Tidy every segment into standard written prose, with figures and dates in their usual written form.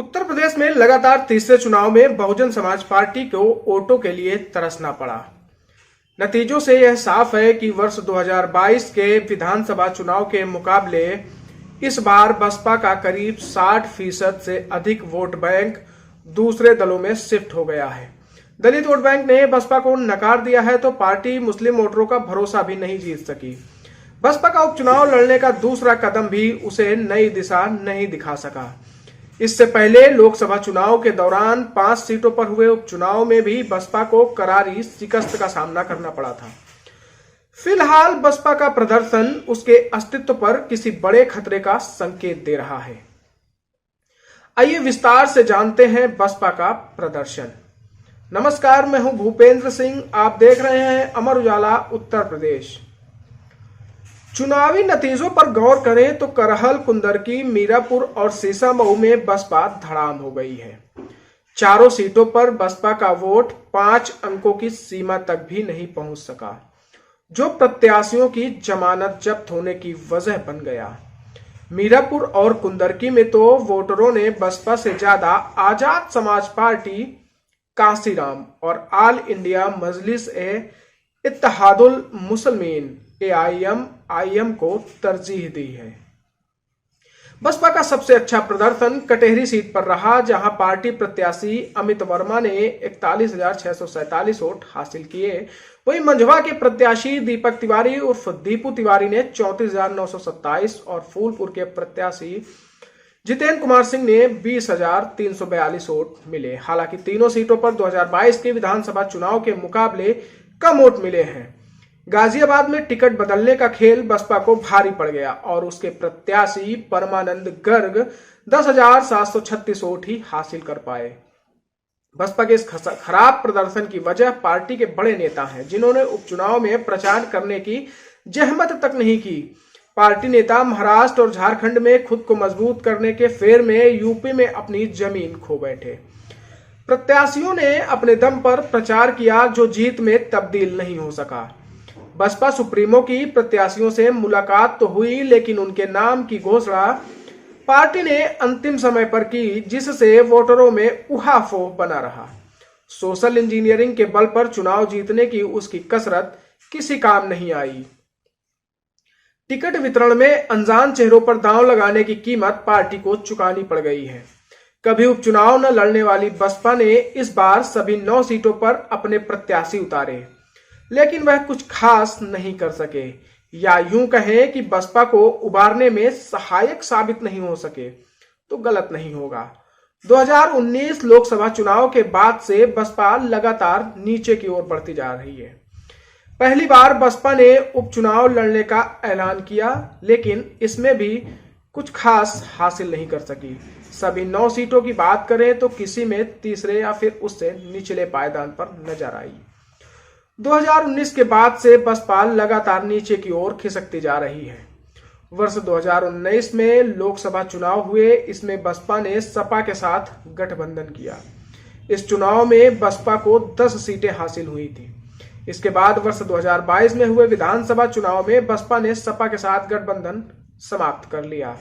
उत्तर प्रदेश में लगातार तीसरे चुनाव में बहुजन समाज पार्टी को वोटों के लिए तरसना पड़ा। नतीजों से यह साफ है कि वर्ष 2022 के विधानसभा चुनाव के मुकाबले इस बार बसपा का करीब 60% से अधिक वोट बैंक दूसरे दलों में शिफ्ट हो गया है। दलित वोट बैंक ने बसपा को नकार दिया है तो पार्टी मुस्लिम वोटरों का भरोसा भी नहीं जीत सकी। बसपा का उपचुनाव लड़ने का दूसरा कदम भी उसे नई दिशा नहीं दिखा सका। इससे पहले लोकसभा चुनाव के दौरान 5 सीटों पर हुए उपचुनाव में भी बसपा को करारी शिकस्त का सामना करना पड़ा था। फिलहाल बसपा का प्रदर्शन उसके अस्तित्व पर किसी बड़े खतरे का संकेत दे रहा है। आइए विस्तार से जानते हैं बसपा का प्रदर्शन। नमस्कार, मैं हूं भूपेंद्र सिंह। आप देख रहे हैं अमर उजाला उत्तर प्रदेश। चुनावी नतीजों पर गौर करें तो करहल, कुंदरकी, मीरापुर और सीसामऊ में बसपा धड़ाम हो गई है। चारों सीटों पर बसपा का वोट 5 अंकों की सीमा तक भी नहीं पहुंच सका, जो प्रत्याशियों की जमानत जब्त होने की वजह बन गया। मीरापुर और कुंदरकी में तो वोटरों ने बसपा से ज्यादा आजाद समाज पार्टी, कांसीराम और ऑल इंडिया मजलिस ए इत्तेहादुल मुस्लिमीन AIM को तरजीह दी है। बसपा का सबसे अच्छा प्रदर्शन कटेहरी सीट पर रहा, जहां पार्टी प्रत्याशी अमित वर्मा ने 41,647 वोट हासिल किए। वहीं मंझवा के प्रत्याशी दीपक तिवारी उर्फ दीपू तिवारी ने 34,927 और फूलपुर के प्रत्याशी जितेंद्र कुमार सिंह ने 20,342 वोट मिले। हालांकि तीनों सीटों पर 2022 के विधानसभा चुनाव के मुकाबले कम वोट मिले हैं। गाजियाबाद में टिकट बदलने का खेल बसपा को भारी पड़ गया और उसके प्रत्याशी परमानंद गर्ग 10,736 वोट ही हासिल कर पाए। बसपा के इस खराब प्रदर्शन की वजह पार्टी के बड़े नेता हैं, जिन्होंने उपचुनाव में प्रचार करने की जहमत तक नहीं की। पार्टी नेता महाराष्ट्र और झारखंड में खुद को मजबूत करने के फेर में यूपी में अपनी जमीन खो बैठे। प्रत्याशियों ने अपने दम पर प्रचार किया, जो जीत में तब्दील नहीं हो सका। बसपा सुप्रीमो की प्रत्याशियों से मुलाकात तो हुई, लेकिन उनके नाम की घोषणा पार्टी ने अंतिम समय पर की, जिससे वोटरों में उहापोह बना रहा। सोशल इंजीनियरिंग के बल पर चुनाव जीतने की उसकी कसरत किसी काम नहीं आई। टिकट वितरण में अनजान चेहरों पर दांव लगाने की कीमत पार्टी को चुकानी पड़ गई है। कभी उपचुनाव न लड़ने वाली बसपा ने इस बार सभी 9 सीटों पर अपने प्रत्याशी उतारे, लेकिन वह कुछ खास नहीं कर सके, या यूं कहें कि बसपा को उबारने में सहायक साबित नहीं हो सके तो गलत नहीं होगा। 2019 लोकसभा चुनाव के बाद से बसपा लगातार नीचे की ओर बढ़ती जा रही है। पहली बार बसपा ने उपचुनाव लड़ने का ऐलान किया, लेकिन इसमें भी कुछ खास हासिल नहीं कर सकी। सभी 9 सीटों की बात करें तो किसी में तीसरे या फिर उससे निचले पायदान पर नजर आई। 2019 के बाद से बसपा लगातार नीचे की ओर खिसकती जा रही है। वर्ष 2019 में लोकसभा चुनाव हुए, इसमें बसपा ने सपा के साथ गठबंधन किया। इस चुनाव में बसपा को 10 सीटें हासिल हुई थी। इसके बाद वर्ष 2022 में हुए विधानसभा चुनाव में बसपा ने सपा के साथ गठबंधन समाप्त कर लिया।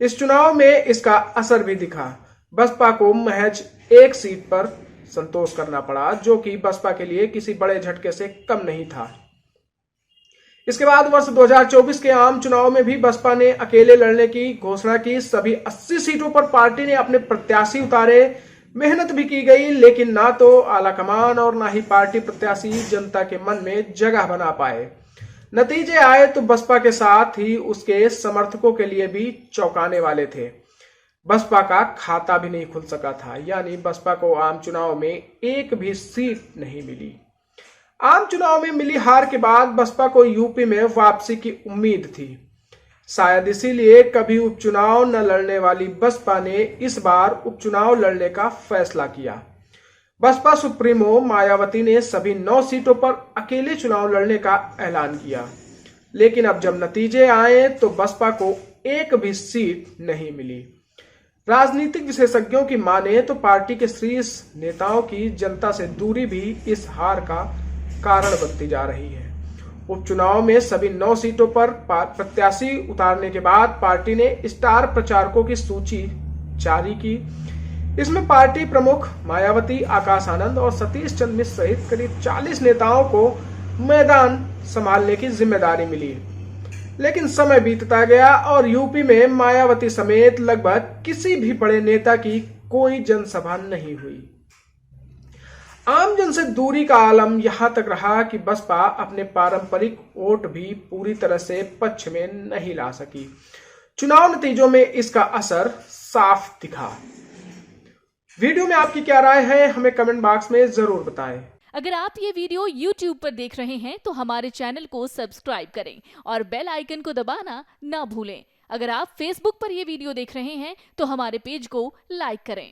इस चुनाव में इसका असर भी दिखा। बसपा को महज 1 सीट पर संतोष करना पड़ा, जो कि बसपा के लिए किसी बड़े झटके से कम नहीं था। इसके बाद वर्ष 2024 के आम चुनाव में भी बसपा ने अकेले लड़ने की घोषणा की। सभी 80 सीटों पर पार्टी ने अपने प्रत्याशी उतारे। मेहनत भी की गई, लेकिन ना तो आलाकमान और ना ही पार्टी प्रत्याशी जनता के मन में जगह बना पाए। नतीजे आए तो बसपा के साथ ही उसके समर्थकों के लिए भी चौंकाने वाले थे। बसपा का खाता भी नहीं खुल सका था, यानी बसपा को आम चुनाव में एक भी सीट नहीं मिली। आम चुनाव में मिली हार के बाद बसपा को यूपी में वापसी की उम्मीद थी। शायद इसीलिए कभी उपचुनाव न लड़ने वाली बसपा ने इस बार उपचुनाव लड़ने का फैसला किया। बसपा सुप्रीमो मायावती ने सभी 9 सीटों पर अकेले चुनाव लड़ने का ऐलान किया, लेकिन अब जब नतीजे आए तो बसपा को एक भी सीट नहीं मिली। राजनीतिक विशेषज्ञों की माने तो पार्टी के शीर्ष नेताओं की जनता से दूरी भी इस हार का कारण बनती जा रही है। उपचुनाव में सभी 9 सीटों पर प्रत्याशी उतारने के बाद पार्टी ने स्टार प्रचारकों की सूची जारी की। इसमें पार्टी प्रमुख मायावती, आकाश आनंद और सतीश चंद्र मिश्र सहित करीब 40 नेताओं को मैदान संभालने की जिम्मेदारी मिली। लेकिन समय बीतता गया और यूपी में मायावती समेत लगभग किसी भी बड़े नेता की कोई जनसभा नहीं हुई। आम जन से दूरी का आलम यहां तक रहा कि बसपा अपने पारंपरिक वोट भी पूरी तरह से पक्ष में नहीं ला सकी। चुनाव नतीजों में इसका असर साफ दिखा। वीडियो में आपकी क्या राय है, हमें कमेंट बॉक्स में जरूर बताएं। अगर आप ये वीडियो YouTube पर देख रहे हैं तो हमारे चैनल को सब्सक्राइब करें और बेल आइकन को दबाना ना भूलें। अगर आप Facebook पर ये वीडियो देख रहे हैं तो हमारे पेज को लाइक करें।